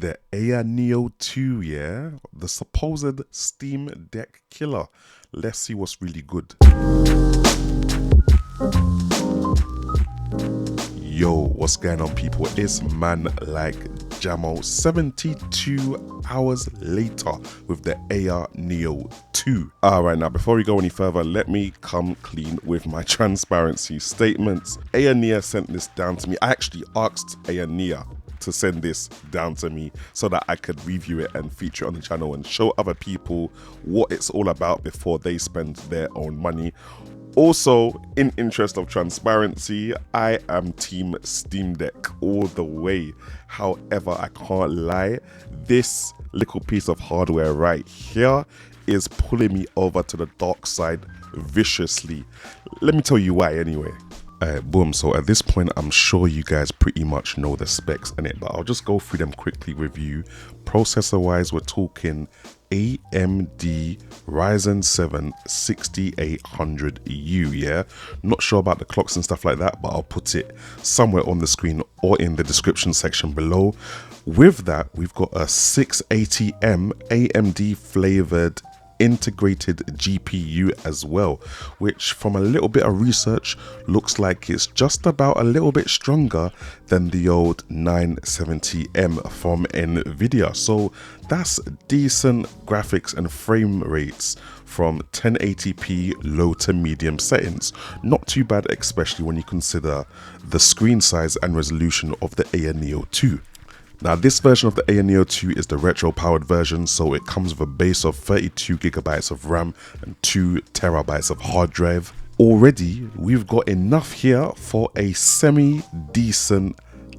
The Air Neo 2, yeah? The supposed Steam Deck killer. Let's see what's really good. Yo, what's going on, people? It's man like Jamo 72 hours later with the Air Neo 2. Alright, now before we go any further, let me come clean with my transparency statements. Air Neo sent this down to me. I actually asked Air Neo to send this down to me so that I could review it and feature it on the channel and show other people what it's all about before they spend their own money. Also, in interest of transparency, I am team Steam Deck all the way. However, I can't lie, this little piece of hardware right here is pulling me over to the dark side viciously. Let me tell you why anyway. Boom, so at this point I'm sure you guys pretty much know the specs in it, but I'll just go through them quickly with you. Processor wise, we're talking AMD Ryzen 7 6800U, yeah? Not sure about the clocks and stuff like that, but I'll put it somewhere on the screen or in the description section below. With that, we've got a 680M AMD flavored integrated GPU as well, which from a little bit of research looks like it's just about a little bit stronger than the old 970M from Nvidia. So that's decent graphics and frame rates from 1080p low to medium settings. Not too bad, especially when you consider the screen size and resolution of the Air Neo 2. Now, this version of the Air Neo 2 is the retro powered version, so it comes with a base of 32GB of RAM and 2TB of hard drive. Already, we've got enough here for a semi-decent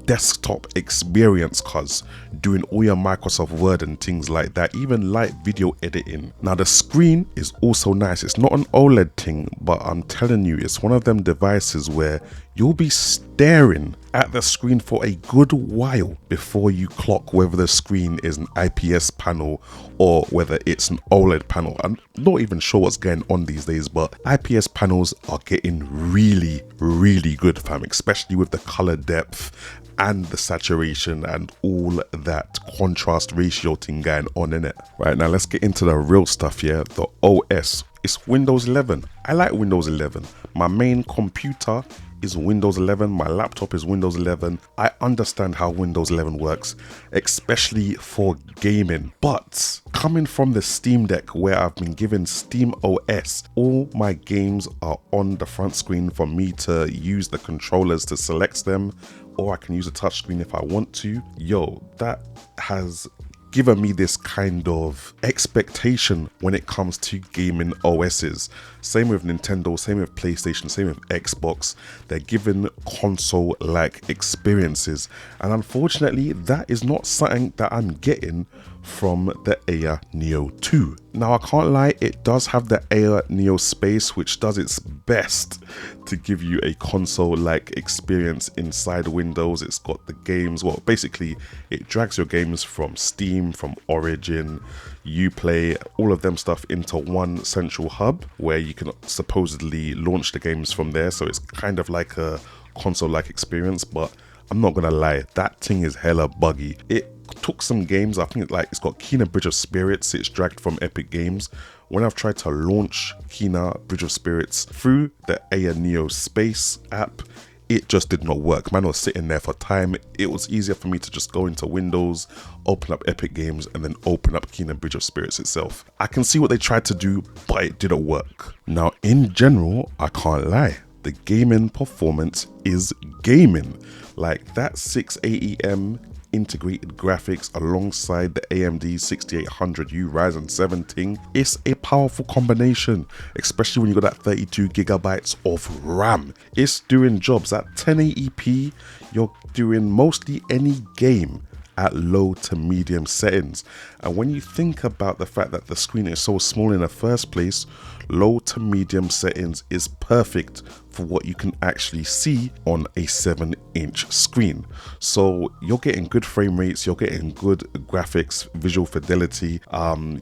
desktop experience, cuz doing all your Microsoft Word and things like that, even light video editing. Now, the screen is also nice. It's not an OLED thing, but I'm telling you, it's one of them devices where you'll be staring at the screen for a good while before you clock whether the screen is an IPS panel or whether it's an OLED panel. I'm not even sure what's going on these days, but IPS panels are getting really good, fam, especially with the color depth and the saturation and all that contrast ratio thing going on in it. Right, now let's get into the real stuff here. The OS, it's Windows 11. I like Windows 11. My main computer is Windows 11, my laptop is Windows 11. I understand how Windows 11 works, especially for gaming. But coming from the Steam Deck, where I've been given Steam OS, all my games are on the front screen for me to use the controllers to select them, or I can use a touchscreen if I want to. Yo, that has given me this kind of expectation when it comes to gaming OSs. Same with Nintendo, same with PlayStation, same with Xbox. They're giving console-like experiences, and unfortunately that is not something that I'm getting from the Air Neo 2. Now, I can't lie, it does have the Air Neo Space, which does its best to give you a console-like experience inside Windows. It's got the games, well, basically it drags your games from Steam, from Origin, Uplay, all of them stuff into one central hub where you can supposedly launch the games from there. So it's kind of like a console-like experience, but I'm not gonna lie, that thing is hella buggy. It took some games, I think it's got Kena Bridge of Spirits, it's dragged from Epic Games. When I've tried to launch Kena Bridge of Spirits through the Air Neo Space app, it just did not work. Man was sitting there for time. It was easier for me to just go into Windows, open up Epic Games, and then open up Kena Bridge of Spirits itself. I can see what they tried to do, but it didn't work. Now, in general, I can't lie, the gaming performance is gaming. Like that 680M integrated graphics alongside the AMD 6800U Ryzen 7 thing, it's a powerful combination, especially when you got that 32GB of RAM. It's doing jobs at 1080p. You're doing mostly any game at low to medium settings, and when you think about the fact that the screen is so small in the first place, low to medium settings is perfect for what you can actually see on a 7-inch screen. So you're getting good frame rates, you're getting good graphics, visual fidelity,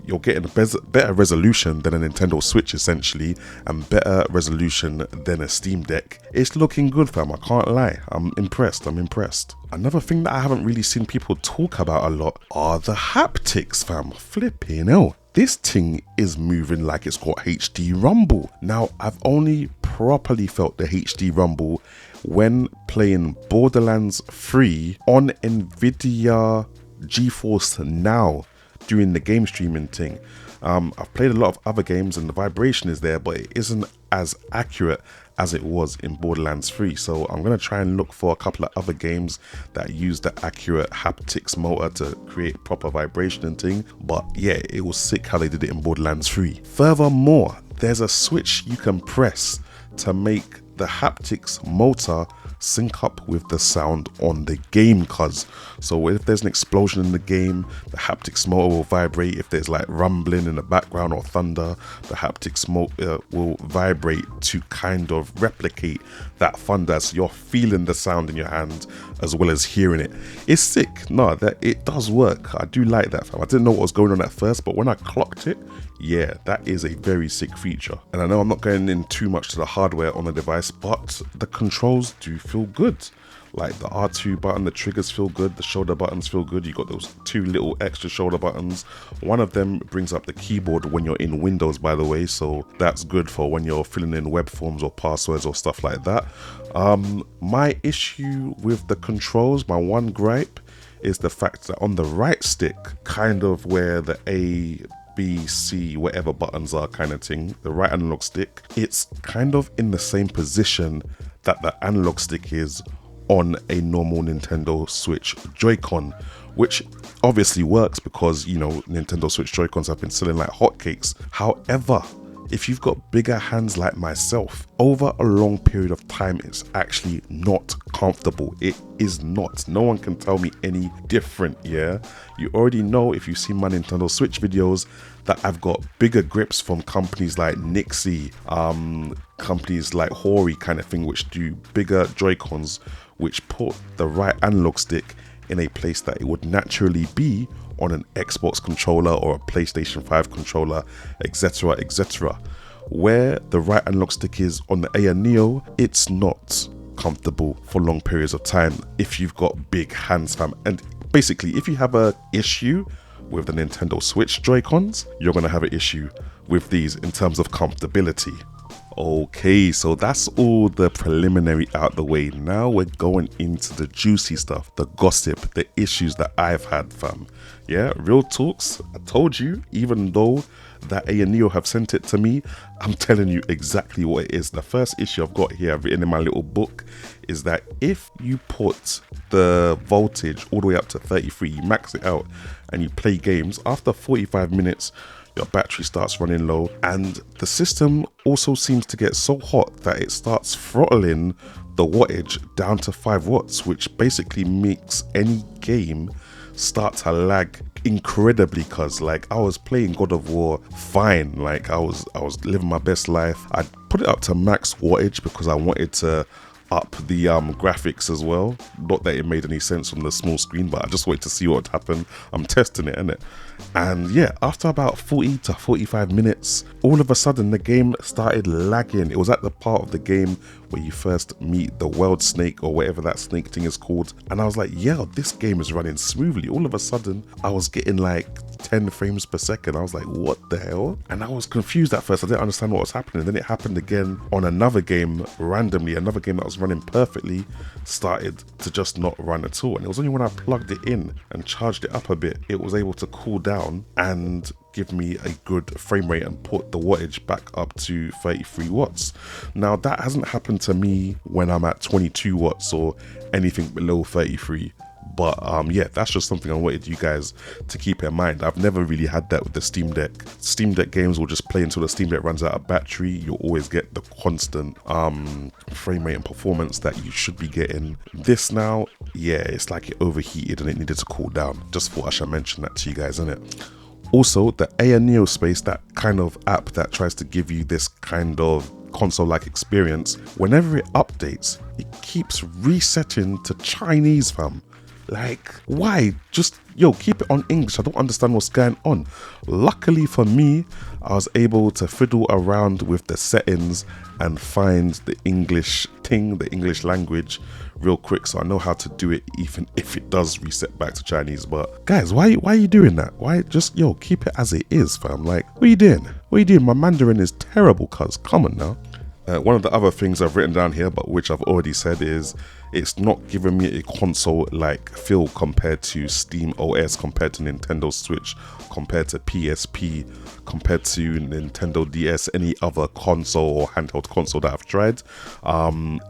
you're getting a better resolution than a Nintendo Switch essentially, and better resolution than a Steam Deck. It's looking good, fam, I can't lie. I'm impressed. Another thing that I haven't really seen people talk about a lot are the haptics, fam. Flipping hell. This thing is moving like it's got HD rumble. Now, I've only properly felt the HD rumble when playing Borderlands 3 on Nvidia GeForce Now during the game streaming thing. I've played a lot of other games and the vibration is there, but it isn't as accurate as it was in Borderlands 3. So I'm going to try and look for a couple of other games that use the accurate haptics motor to create proper vibration and thing. But yeah, it was sick how they did it in Borderlands 3. Furthermore, there's a switch you can press to make the haptics motor sync up with the sound on the game, cuz so if there's an explosion in the game, the haptics motor will vibrate. If there's like rumbling in the background or thunder, the haptics motor will vibrate to kind of replicate that thunder, so you're feeling the sound in your hand as well as hearing it. It's sick. No, that it does work. I do like that, fam. I didn't know what was going on at first, but when I clocked it, yeah, that is a very sick feature. And I know I'm not going in too much to the hardware on the device, but the controls do feel good. Like the R2 button, the triggers feel good, the shoulder buttons feel good. You got those 2 little extra shoulder buttons. One of them brings up the keyboard when you're in Windows, by the way, so that's good for when you're filling in web forms or passwords or stuff like that. My issue with the controls, my one gripe, is the fact that on the right stick, kind of where the A, B, C, whatever buttons are kind of thing, the right analog stick, it's kind of in the same position that the analog stick is on a normal Nintendo Switch Joy-Con, which obviously works because, you know, Nintendo Switch Joy-Cons have been selling like hotcakes. However, if you've got bigger hands like myself, over a long period of time, it's actually not comfortable. It is not. No one can tell me any different, yeah? You already know, if you've seen my Nintendo Switch videos, that I've got bigger grips from companies like Nixie, companies like Hori kind of thing, which do bigger Joy-Cons, which put the right analog stick in a place that it would naturally be on an Xbox controller or a PlayStation 5 controller, etc, etc. Where the right analog stick is on the Air Neo, it's not comfortable for long periods of time if you've got big hands, fam. And basically, if you have a issue with the Nintendo Switch Joy-Cons, you're gonna have an issue with these in terms of comfortability. Okay, so that's all the preliminary out the way. Now we're going into the juicy stuff, the gossip, the issues that I've had, fam. Yeah, real talks. I told you, even though that A and Neo have sent it to me, I'm telling you exactly what it is. The first issue I've got here, I've written in my little book, is that if you put the voltage all the way up to 33, you max it out and you play games, after 45 minutes, your battery starts running low, and the system also seems to get so hot that it starts throttling the wattage down to 5 watts, which basically makes any game start to lag incredibly. Cause like I was playing God of War fine, like I was living my best life. I put it up to max wattage because I wanted to up the graphics as well. Not that it made any sense on the small screen, but I just wanted to see what would happen. I'm testing it, innit? And yeah, after about 40 to 45 minutes, all of a sudden the game started lagging. It was at the part of the game where you first meet the world snake or whatever that snake thing is called. And I was like, yeah, this game is running smoothly. All of a sudden, I was getting like 10 frames per second. I was like, what the hell? And I was confused at first. I didn't understand what was happening. Then it happened again on another game randomly. Another game that was running perfectly started to just not run at all. And it was only when I plugged it in and charged it up a bit, it was able to cool down and give me a good frame rate and put the wattage back up to 33 watts. Now that hasn't happened to me when I'm at 22 watts or anything below 33. But yeah, that's just something I wanted you guys to keep in mind. I've never really had that with the Steam Deck. Steam Deck games will just play until the Steam Deck runs out of battery. You'll always get the constant frame rate and performance that you should be getting. This now, yeah, it's like it overheated and it needed to cool down. Just thought I should mention that to you guys, innit? Also, the Air Neo Space, that kind of app that tries to give you this kind of console-like experience, whenever it updates, it keeps resetting to Chinese, fam. Like, why? Just, yo, keep it on English. I don't understand what's going on. Luckily for me, I was able to fiddle around with the settings and find the English thing, the English language real quick, so I know how to do it even if it does reset back to Chinese. But guys, why are you doing that? Why just, yo, keep it as it is, fam? Like, what are you doing? What are you doing? My Mandarin is terrible, cuz. Come on now. One of the other things I've written down here, but which I've already said, is it's not giving me a console-like feel compared to Steam OS, compared to Nintendo Switch, compared to PSP, compared to Nintendo DS, any other console or handheld console that I've tried.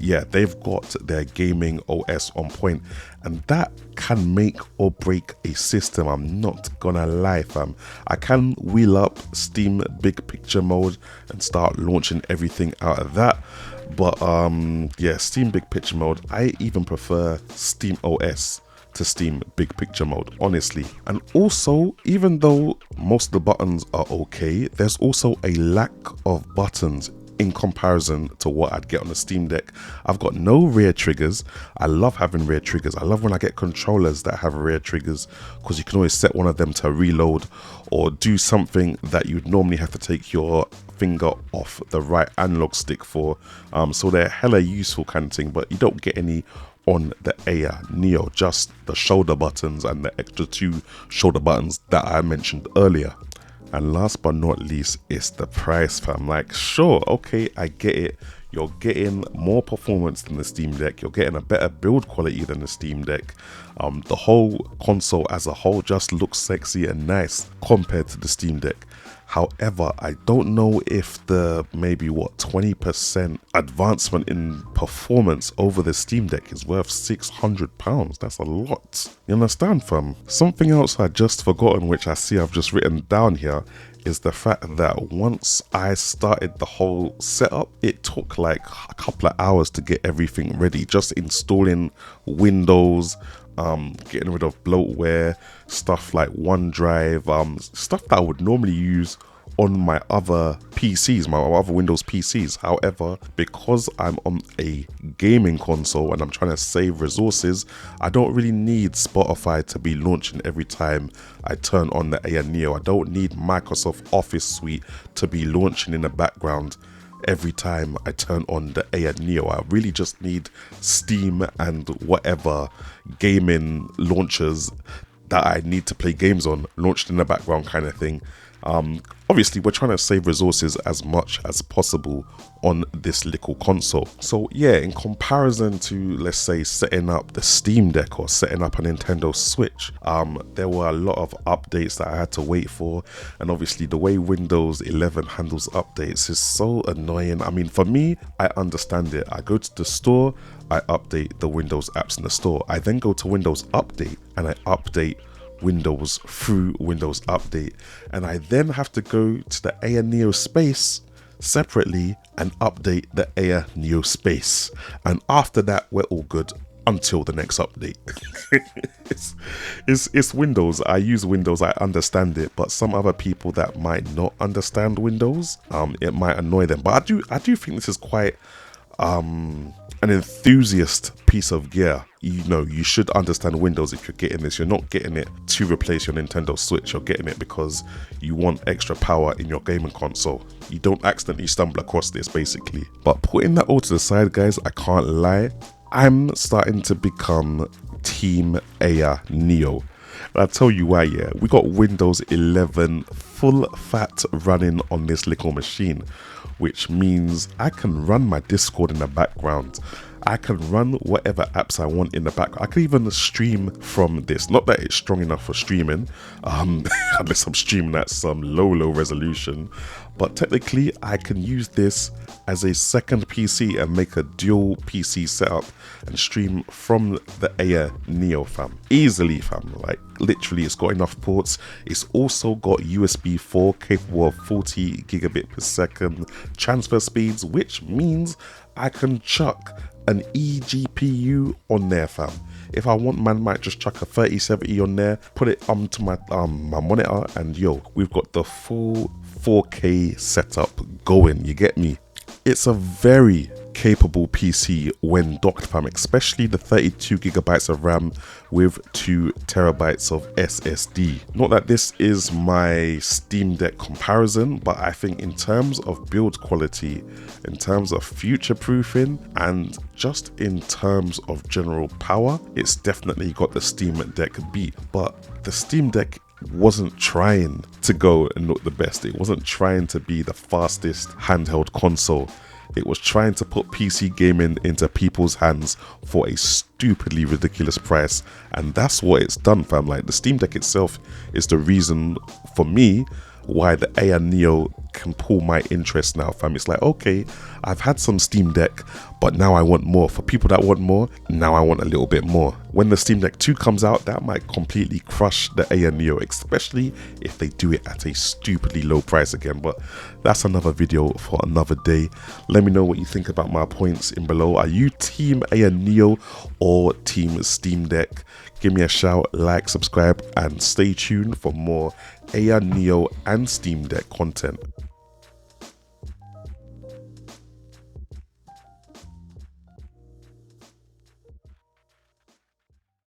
Yeah, they've got their gaming OS on point, and that can make or break a system. I'm not gonna lie, fam. I can wheel up Steam Big Picture mode and start launching everything out of that. But yeah, Steam Big Picture mode, I even prefer Steam OS to Steam Big Picture mode, honestly. And also, even though most of the buttons are okay, there's also a lack of buttons in comparison to what I'd get on the Steam Deck. I've got no rear triggers. I love having rear triggers. I love when I get controllers that have rear triggers, because you can always set one of them to reload or do something that you'd normally have to take your finger off the right analog stick for. So they're hella useful kind of thing, but you don't get any on the Air Neo, just the shoulder buttons and the extra 2 shoulder buttons that I mentioned earlier. And last but not least, it's the price, fam. Like, sure, okay, I get it. You're getting more performance than the Steam Deck. You're getting a better build quality than the Steam Deck. The whole console as a whole just looks sexy and nice compared to the Steam Deck. However, I don't know if the maybe 20% advancement in performance over the Steam Deck is worth £600. That's a lot. You understand, fam? Something else I just forgotten, which I see I've just written down here, is the fact that once I started the whole setup, it took like a couple of hours to get everything ready. Just installing Windows, getting rid of bloatware, stuff like OneDrive, stuff that I would normally use on my other PCs, my other Windows PCs. However, because I'm on a gaming console and I'm trying to save resources, I don't really need Spotify to be launching every time I turn on the Air Neo. I don't need Microsoft Office Suite to be launching in the background every time I turn on the Air Neo. I really just need Steam and whatever gaming launchers that I need to play games on launched in the background kind of thing. Obviously, we're trying to save resources as much as possible on this little console. So yeah, in comparison to, let's say, setting up the Steam Deck or setting up a Nintendo Switch, there were a lot of updates that I had to wait for. And obviously the way Windows 11 handles updates is so annoying. I mean, for me, I understand it. I go to the store, I update the Windows apps in the store. I then go to Windows Update and I update Windows through Windows Update, and I then have to go to the Air Neo Space separately and update the Air Neo Space, and after that we're all good until the next update. it's Windows. I use Windows, I understand it, but some other people that might not understand Windows, it might annoy them. But I do think this is quite an enthusiast piece of gear. You know, you should understand Windows if you're getting this. You're not getting it to replace your Nintendo Switch. You're getting it because you want extra power in your gaming console. You don't accidentally stumble across this, basically. But putting that all to the side, guys, I can't lie, I'm starting to become Team Air Neo. And I'll tell you why. Yeah, we got Windows 11 full fat running on this little machine, which means I can run my Discord in the background. I can run whatever apps I want in the background. I can even stream from this. Not that it's strong enough for streaming, unless I'm streaming at some low resolution. But technically, I can use this as a second PC and make a dual PC setup and stream from the Air Neo, fam. Easily, fam. Like, literally, it's got enough ports. It's also got USB 4 capable of 40 gigabit per second transfer speeds, which means I can chuck an eGPU on there, fam. If I want, man, might just chuck a 3070 on there, put it onto my my monitor, and yo, we've got the full 4K setup going. You get me? It's a very capable PC when docked, fam, especially the 32GB of RAM with 2TB of SSD. Not that this is my Steam Deck comparison, but I think in terms of build quality, in terms of future proofing, and just in terms of general power, it's definitely got the Steam Deck beat. But the Steam Deck wasn't trying to go and look the best. It wasn't trying to be the fastest handheld console. It was trying to put PC gaming into people's hands for a stupidly ridiculous price, and that's what it's done, fam. Like, the Steam Deck itself is the reason for me why the Air Neo can pull my interest now, fam. It's like, okay, I've had some Steam Deck, but now I want more. For people that want more, now I want a little bit more. When the Steam Deck 2 comes out, that might completely crush the Air Neo, especially if they do it at a stupidly low price again. But that's another video for another day. Let me know what you think about my points in below. Are you team Air Neo or team Steam Deck? Give me a shout, like, subscribe, and stay tuned for more Air Neo and Steam Deck content.